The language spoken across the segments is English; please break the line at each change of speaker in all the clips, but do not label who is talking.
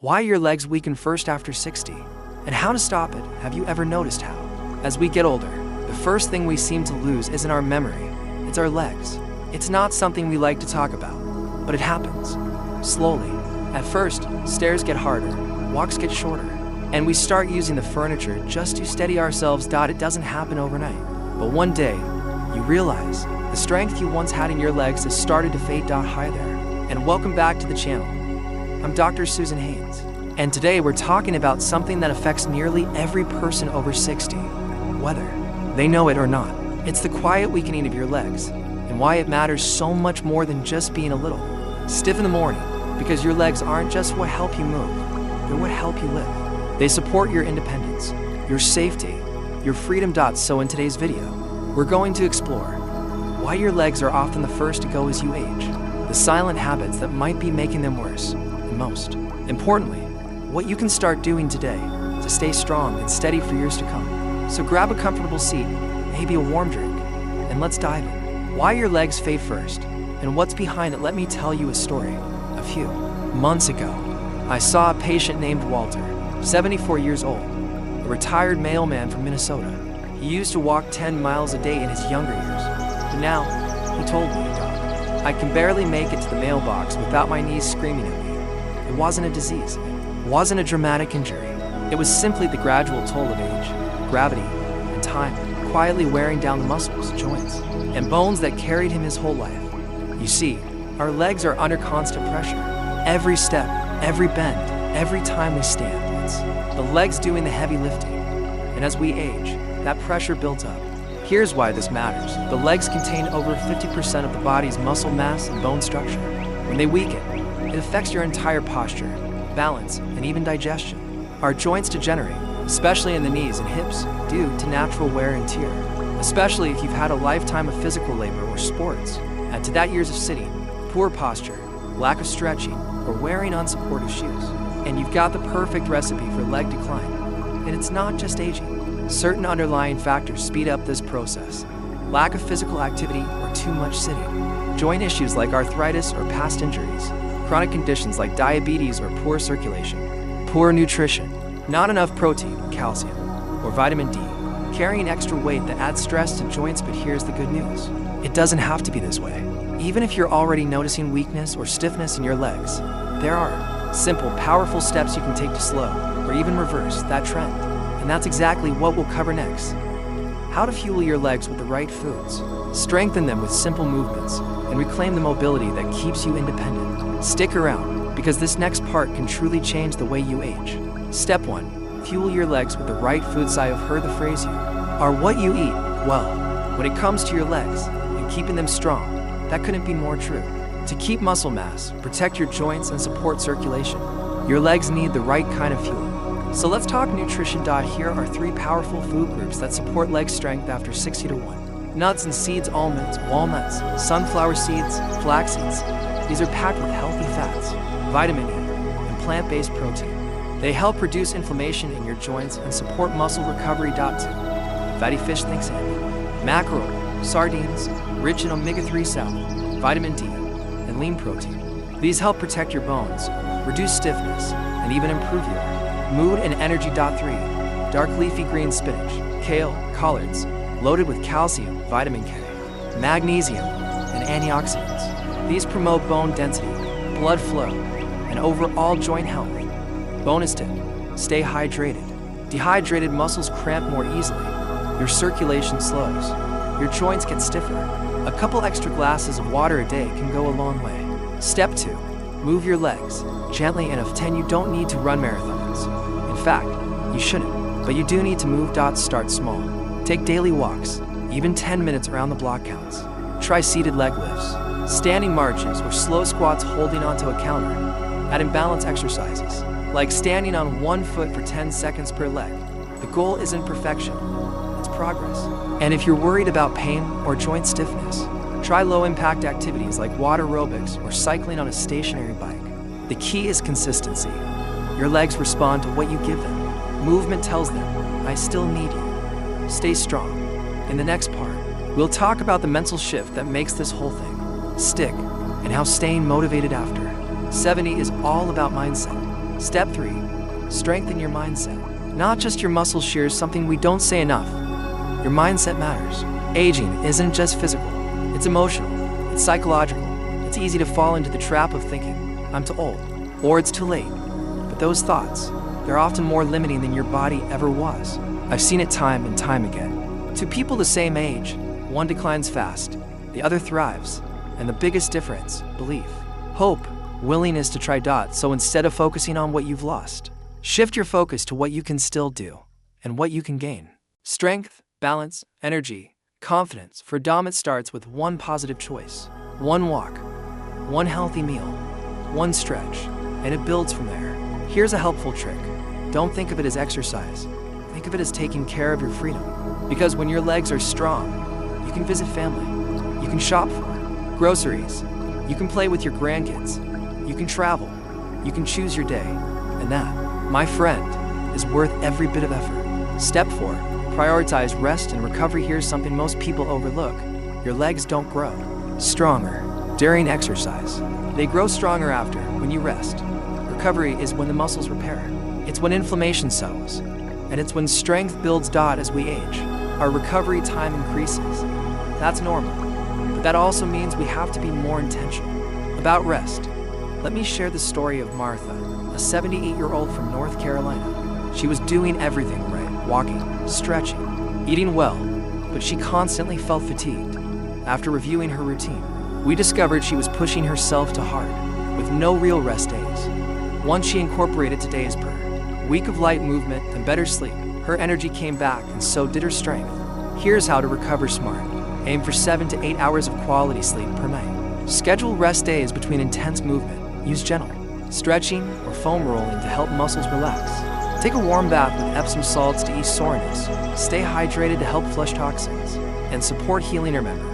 Why your legs weaken first after 60, and how to stop it. Have you ever noticed how, as we get older, the first thing we seem to lose isn't our memory, it's our legs. It's not something we like to talk about, but it happens. Slowly. At first, stairs get harder, walks get shorter, and we start using the furniture just to steady ourselves. It doesn't happen overnight. But one day, you realize the strength you once had in your legs has started to fade. Hi there, and welcome back to the channel. I'm Dr. Susan Haynes, and today we're talking about something that affects nearly every person over 60, whether they know it or not. It's the quiet weakening of your legs, and why it matters so much more than just being a little stiff in the morning, because your legs aren't just what help you move, they're what help you live. They support your independence, your safety, your freedom. So in today's video, we're going to explore why your legs are often the first to go as you age, the silent habits that might be making them worse, and most importantly, what you can start doing today to stay strong and steady for years to come. So grab a comfortable seat, maybe a warm drink, and let's dive in. Why your legs fade first, and what's behind it. Let me tell you a story. A few months ago, I saw a patient named Walter, 74 years old, a retired mailman from Minnesota. He used to walk 10 miles a day in his younger years, but now, he told me, Doc, I can barely make it to the mailbox without my knees screaming at me. It wasn't a disease, it wasn't a dramatic injury. It was simply the gradual toll of age, gravity, and time, quietly wearing down the muscles, joints, and bones that carried him his whole life. You see, our legs are under constant pressure. Every step, every bend, every time we stand, it's the legs doing the heavy lifting. And as we age, that pressure builds up. Here's why this matters. The legs contain over 50% of the body's muscle mass and bone structure. When they weaken, it affects your entire posture, balance, and even digestion. Our joints degenerate, especially in the knees and hips, due to natural wear and tear, especially if you've had a lifetime of physical labor or sports. Add to that years of sitting, poor posture, lack of stretching, or wearing unsupportive shoes, and you've got the perfect recipe for leg decline. And it's not just aging. Certain underlying factors speed up this process. Lack of physical activity or too much sitting. Joint issues like arthritis or past injuries. Chronic conditions like diabetes or poor circulation. Poor nutrition. Not enough protein, calcium, or vitamin D. Carrying extra weight that adds stress to joints. But here's the good news. It doesn't have to be this way. Even if you're already noticing weakness or stiffness in your legs, there are simple, powerful steps you can take to slow or even reverse that trend. And that's exactly what we'll cover next. How to fuel your legs with the right foods, strengthen them with simple movements, and reclaim the mobility that keeps you independent. Stick around, because this next part can truly change the way you age. Step 1. Fuel your legs with the right foods. I have heard the phrase, you are what you eat. Well, when it comes to your legs and keeping them strong, that couldn't be more true. To keep muscle mass, protect your joints, and support circulation, your legs need the right kind of fuel. So let's talk nutrition. Here are 3 powerful food groups that support leg strength after 60 to 1. Nuts and seeds, almonds, walnuts, sunflower seeds, flax seeds. These are packed with healthy fats, vitamin E, and plant-based protein. They help reduce inflammation in your joints and support muscle recovery. 2. Fatty fish, think salmon, mackerel, sardines, rich in omega-3 salmon, vitamin D, and lean protein. These help protect your bones, reduce stiffness, and even improve your mood and energy. 3. Dark leafy green spinach, kale, collards, loaded with calcium, vitamin K, magnesium, and antioxidants. These promote bone density, blood flow, and overall joint health. Bonus tip, stay hydrated. Dehydrated muscles cramp more easily, your circulation slows, your joints get stiffer. A couple extra glasses of water a day can go a long way. Step 2. Move your legs, gently and often. You don't need to run marathons. In fact, you shouldn't, but you do need to move. Start small. Take daily walks, even 10 minutes around the block counts. Try seated leg lifts, standing marches, or slow squats holding onto a counter. Add imbalance exercises, like standing on one foot for 10 seconds per leg. The goal isn't perfection, it's progress. And if you're worried about pain or joint stiffness, try low-impact activities like water aerobics or cycling on a stationary bike. The key is consistency. Your legs respond to what you give them. Movement tells them, I still need you. Stay strong. In the next part, we'll talk about the mental shift that makes this whole thing stick and how staying motivated after 70 is all about mindset. Step 3. Strengthen your mindset. Not just your muscle shears, something we don't say enough. Your mindset matters. Aging isn't just physical, it's emotional, it's psychological. It's easy to fall into the trap of thinking, I'm too old, or it's too late. But those thoughts, they're often more limiting than your body ever was. I've seen it time and time again. Two people the same age, one declines fast, the other thrives. And the biggest difference, belief, hope, willingness to try. So instead of focusing on what you've lost, shift your focus to what you can still do and what you can gain. Strength, balance, energy, confidence. For Dom, it starts with one positive choice, one walk, one healthy meal, one stretch, and it builds from there. Here's a helpful trick. Don't think of it as exercise. Think of it as taking care of your freedom. Because when your legs are strong, you can visit family, you can shop for groceries, you can play with your grandkids, you can travel, you can choose your day, and that, my friend, is worth every bit of effort. Step 4. Prioritize rest and recovery. Here's something most people overlook. Your legs don't grow stronger during exercise. They grow stronger after, when you rest. Recovery is when the muscles repair. It's when inflammation settles. And it's when strength builds. As we age, our recovery time increases. That's normal. But that also means we have to be more intentional about rest. Let me share the story of Martha, a 78-year-old from North Carolina. She was doing everything right, walking, stretching, eating well, but she constantly felt fatigued. After reviewing her routine, we discovered she was pushing herself too hard, with no real rest days. Once she incorporated today's week of light movement and better sleep, her energy came back and so did her strength. Here's how to recover smart. Aim for 7 to 8 hours of quality sleep per night. Schedule rest days between intense movement. Use gentle stretching or foam rolling to help muscles relax. Take a warm bath with Epsom salts to ease soreness. Stay hydrated to help flush toxins and support healing. Remember,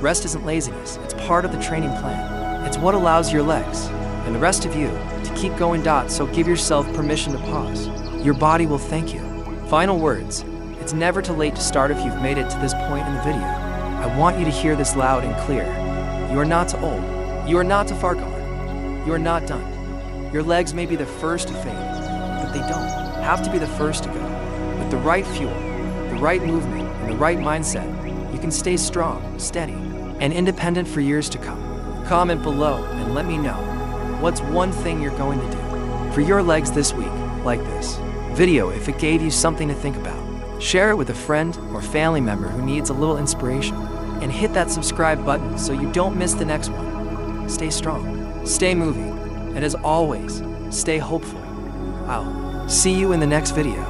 rest isn't laziness, it's part of the training plan. It's what allows your legs and the rest of you to keep going. So give yourself permission to pause. Your body will thank you. Final words. It's never too late to start if you've made it to this point in the video. I want you to hear this loud and clear. You are not too old. You are not too far gone. You are not done. Your legs may be the first to fade, but they don't have to be the first to go. With the right fuel, the right movement, and the right mindset, you can stay strong, steady, and independent for years to come. Comment below and let me know, what's one thing you're going to do for your legs this week, like this video if it gave you something to think about. Share it with a friend or family member who needs a little inspiration. And hit that subscribe button so you don't miss the next one. Stay strong, stay moving, and as always, stay hopeful. I'll see you in the next video.